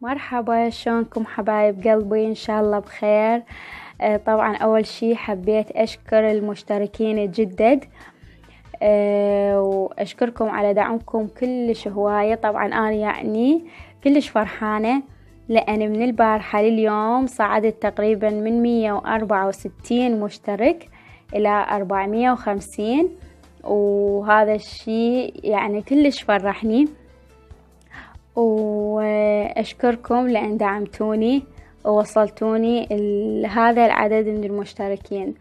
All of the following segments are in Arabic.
مرحبا، شلونكم حبايب قلبي؟ إن شاء الله بخير. طبعا أول شي حبيت أشكر المشتركين الجدد، وأشكركم على دعمكم كلش هواية. طبعا أنا يعني كلش فرحانة لأن من البارحة لليوم صعدت تقريبا من 164 مشترك إلى 450، وهذا الشي يعني كلش فرحني. وأشكركم لأن دعمتوني ووصلتوني لهذا العدد من المشتركين،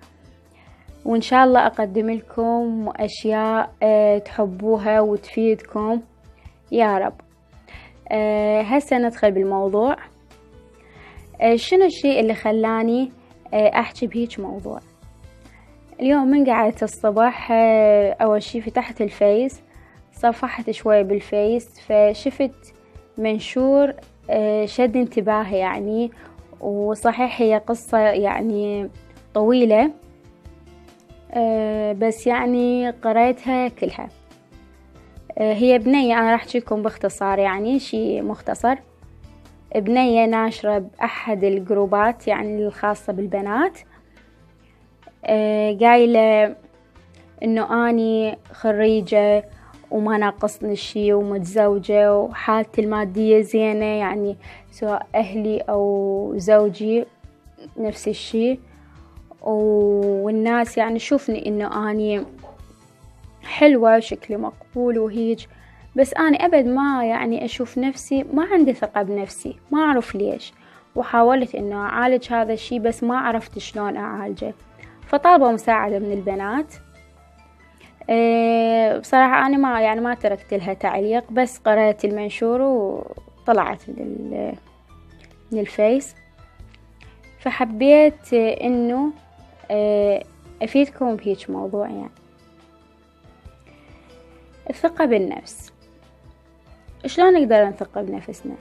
وإن شاء الله أقدم لكم أشياء تحبوها وتفيدكم يا رب. هسه ندخل بالموضوع. شنو الشيء اللي خلاني أحكي بهيج موضوع؟ اليوم من قعدت الصبح، أول شي فتحت الفيس، صفحت شوي بالفيس، فشفت منشور شد انتباهي يعني. وصحيح هي قصة يعني طويلة، بس يعني قريتها كلها. هي بنية، أنا راح أحكيكم باختصار يعني شي مختصر. بنية ناشرة بأحد الجروبات يعني الخاصة بالبنات، قايلة إنه أني خريجة وما ناقصني شي ومتزوجة وحالتي المادية زينة، يعني سواء أهلي أو زوجي نفس الشي، والناس يعني شوفني إنه أني حلوة شكلي مقبول وهيج. بس أنا أبد ما يعني أشوف نفسي، ما عندي ثقة بنفسي، ما أعرف ليش. وحاولت إنه أعالج هذا الشي بس ما عرفت شلون أعالجه، فطالبة مساعدة من البنات. بصراحة أنا ما تركت لها تعليق، بس قرأت المنشور وطلعت من الفيس. فحبيت إنه أفيدكم بهيج موضوع. يعني الثقة بالنفس، شلون نقدر نثق بنفسنا؟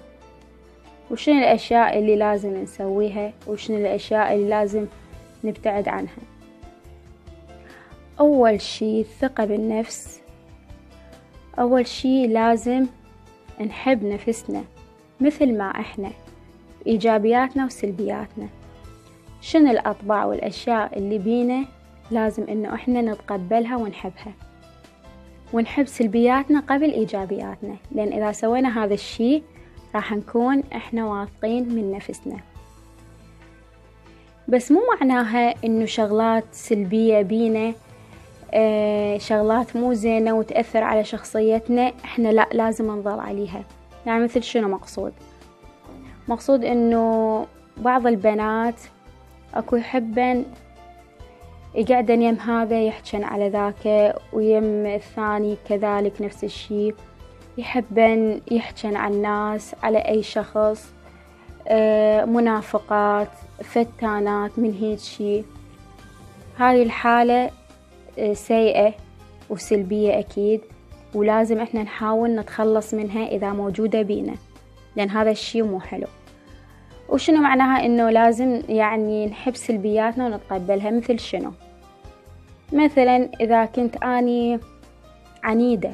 وشنو الأشياء اللي لازم نسويها وشنو الأشياء اللي لازم نبتعد عنها؟ أول شي الثقة بالنفس، أول شي لازم نحب نفسنا مثل ما إحنا، إيجابياتنا وسلبياتنا. شنو الأطباع والأشياء اللي بينا لازم إنه إحنا نتقبلها ونحبها، ونحب سلبياتنا قبل إيجابياتنا، لأن إذا سوينا هذا الشي راح نكون إحنا واثقين من نفسنا. بس مو معناها إنه شغلات سلبية بينا، شغلات مو زينة وتأثر على شخصيتنا إحنا لا لازم نظل عليها. يعني مثل شنو مقصود إنه بعض البنات أكو يحبن يقعدن يم هذا يحجن على ذاك، ويم الثاني كذلك نفس الشي، يحبن يحجن على الناس، على أي شخص، منافقات، فتانات من هيك شي. هاي الحالة سيئة وسلبية أكيد، ولازم إحنا نحاول نتخلص منها إذا موجودة بينا، لأن هذا الشي مو حلو. وشنو معناها إنه لازم يعني نحب سلبياتنا ونتقبلها؟ مثل شنو؟ مثلا إذا كنت أني عنيدة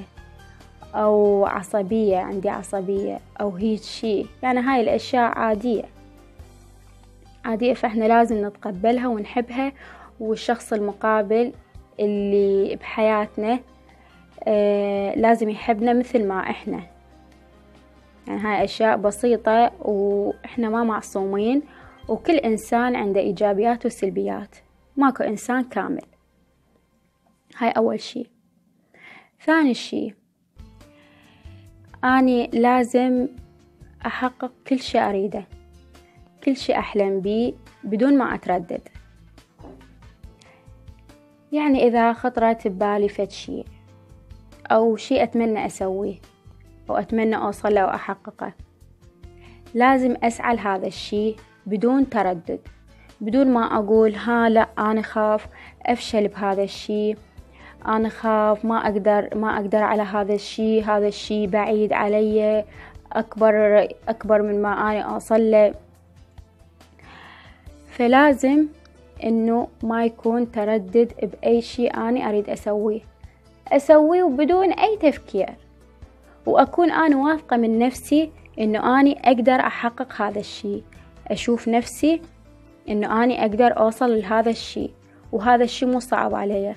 أو عصبية، عندي عصبية أو هيك شي، يعني هاي الأشياء عادية، فإحنا لازم نتقبلها ونحبها. والشخص المقابل اللي بحياتنا لازم يحبنا مثل ما إحنا. يعني هاي أشياء بسيطة، وإحنا ما معصومين، وكل إنسان عنده إيجابيات وسلبيات، ماكو إنسان كامل. هاي أول شي. ثاني شي، أني لازم أحقق كل شي أريده، كل شي أحلم بيه بدون ما أتردد. يعني إذا خطرت ببالي فد شي أو شي أتمنى أسويه أو أتمنى أوصله وأحققه، لازم أسعى لهذا الشي بدون تردد، بدون ما أقول لا أنا خاف أفشل بهذا الشي، أنا خاف ما أقدر على هذا الشي بعيد علي، أكبر من ما أنا أوصل له. فلازم إنه ما يكون تردد بأي شي أنا أريد أسويه وبدون أي تفكير، وأكون أنا واثقة من نفسي إنه أني أقدر أحقق هذا الشي، أشوف نفسي إنه أني أقدر أوصل لهذا الشي، وهذا الشي مو صعب علي.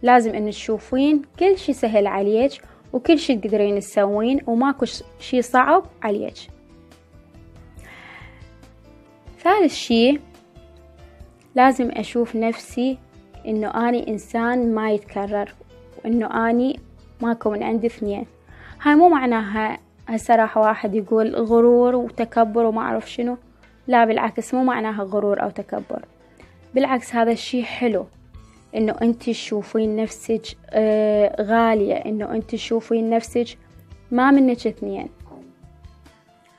لازم إن تشوفين كل شي سهل عليك، وكل شي تقدرين تسوين، وماكو شي صعب عليك. ثالث شي، لازم أشوف نفسي إنه أني إنسان ما يتكرر، وإنه أني ماكو من عندي اثنين. هاي مو معناها هسه راح واحد يقول غرور وتكبر وما أعرف شنو، لا بالعكس، مو معناها غرور أو تكبر، بالعكس هذا الشي حلو، إنه أنت تشوفين نفسك غالية، إنه أنت تشوفين نفسك ما منك اثنين.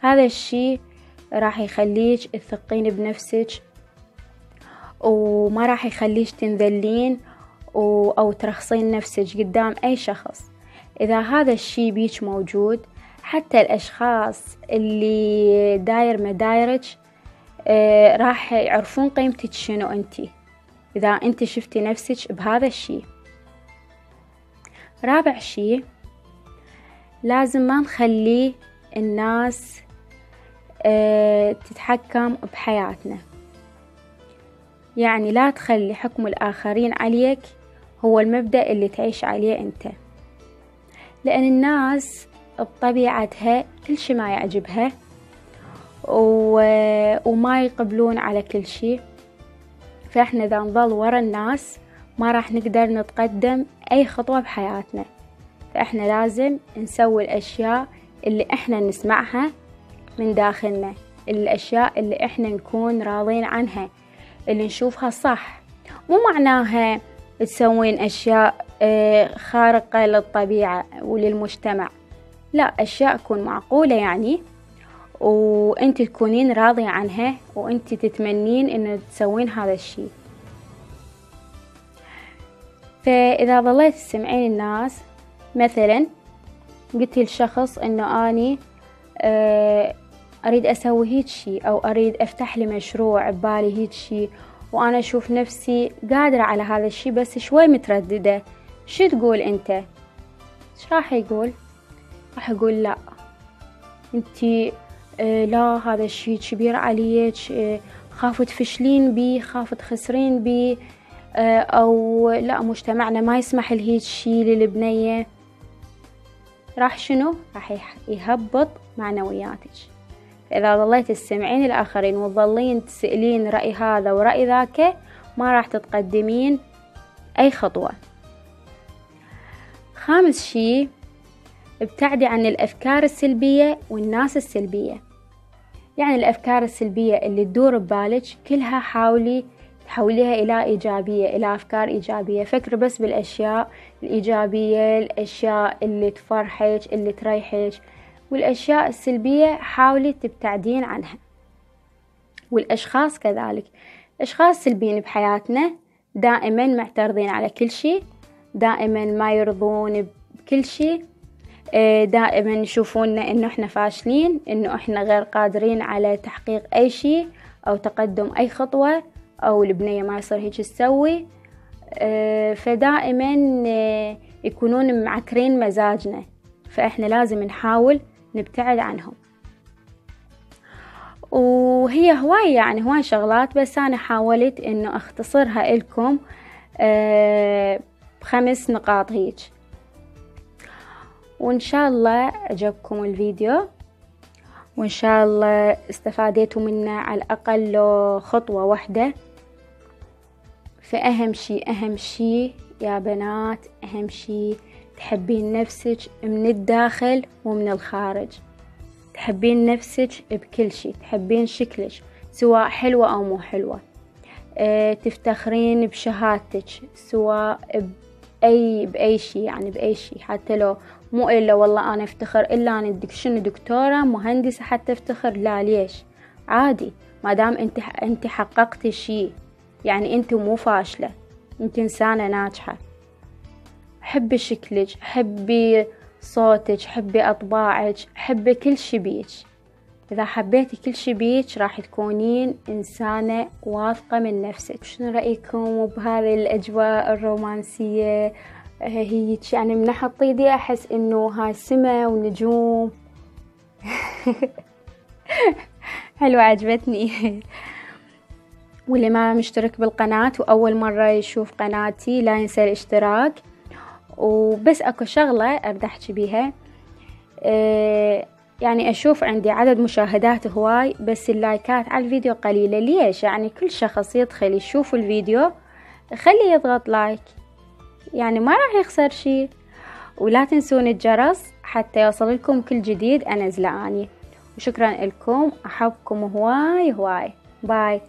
هذا الشي راح يخليك تثقين بنفسك، وما راح يخليك تنذلين أو ترخصين نفسك قدام أي شخص. إذا هذا الشي بيك موجود، حتى الأشخاص اللي داير مدايرك راح يعرفون قيمتك شنو أنتي، إذا أنت شفتي نفسك بهذا الشي. رابع شي، لازم ما نخلي الناس تتحكم بحياتنا. يعني لا تخلي حكم الآخرين عليك هو المبدأ اللي تعيش عليه أنت، لأن الناس بطبيعتها كل شي ما يعجبها وما يقبلون على كل شي. فإحنا إذا نظل ورا الناس ما راح نقدر نتقدم أي خطوة بحياتنا. فإحنا لازم نسوي الأشياء اللي إحنا نسمعها من داخلنا، الأشياء اللي إحنا نكون راضين عنها، اللي نشوفها صح. مو معناها تسوين أشياء خارقة للطبيعة وللمجتمع، لا، أشياء تكون معقولة يعني، وأنت تكونين راضية عنها، وأنت تتمنين إنه تسوين هذا الشيء. فإذا ظليت تسمعين الناس، مثلا قلتي لشخص إنه أني أريد أسوي هيك شيء، أو أريد أفتح لي مشروع ببالي هيك شيء، وأنا أشوف نفسي قادرة على هذا الشيء بس شوي مترددة، شو تقول أنت؟ إيش راح يقول؟ راح يقول لا، أنتي لا، هذا الشيء كبير عليك، خاف تفشلين بي، خاف تخسرين بي، أو لا، مجتمعنا ما يسمح لهيك شيء للبنية. راح شنو؟ راح يهبط معنوياتك. فإذا ظليت تسمعين الآخرين وتظلين تسألين رأي هذا ورأي ذاك، ما راح تتقدمين أي خطوة. خامس شيء، ابتعدي عن الأفكار السلبية والناس السلبية. يعني الأفكار السلبية اللي تدور ببالك كلها حوليها إلى إيجابية، إلى أفكار إيجابية. فكر بس بالأشياء الإيجابية، الأشياء اللي تفرحك، اللي تريحك، والأشياء السلبية حاولي تبتعدين عنها. والأشخاص كذلك، أشخاص سلبيين بحياتنا دائما معترضين على كل شيء، دائما ما يرضون بكل شيء، دائما يشوفوننا إنه إحنا فاشلين، إنه إحنا غير قادرين على تحقيق أي شيء أو تقدم أي خطوة، أو البنية ما يصير هيك تسوي. فدائما يكونون معكرين مزاجنا، فإحنا لازم نحاول نبتعد عنهم. وهي هواي شغلات، بس أنا حاولت إنه أختصرها لكم ب5 نقاط هيك. وإن شاء الله عجبكم الفيديو، وإن شاء الله استفاديتوا منه على الأقل خطوة واحدة. فأهم شيء يا بنات، أهم شيء تحبين نفسك من الداخل ومن الخارج. تحبين نفسك بكل شيء، تحبين شكلك سواء حلوة أو مو حلوة، تفتخرين بشهادتك سواء بأي شيء، يعني بأي شيء، حتى لو مو إلا والله أنا أفتخر إلا أنا دكتورة مهندسة حتى أفتخر، لا، ليش؟ عادي، ما دام أنت حققتي شيء، يعني أنت مو فاشلة، أنت إنسانة ناجحة. حبي شكلك، حبي صوتك، حبي أطباعك، حبي كل شي بيك. إذا حبيتي كل شي بيك راح تكونين إنسانة واثقة من نفسك. شنو رأيكم بهذه الأجواء الرومانسية؟ هيك يعني من ناحية طيدي أحس إنه هاي سما ونجوم حلوة، عجبتني. واللي ما مشترك بالقناة وأول مرة يشوف قناتي لا ينسى الاشتراك. وبس أكو شغلة أبدأ أحكي بيها، يعني أشوف عندي عدد مشاهدات هواي بس اللايكات على الفيديو قليلة. ليش؟ يعني كل شخص يدخل يشوف الفيديو خليه يضغط لايك، يعني ما راح يخسر شي. ولا تنسون الجرس حتى يوصل لكم كل جديد أنزله أني. وشكرا لكم، أحبكم هواي هواي. باي.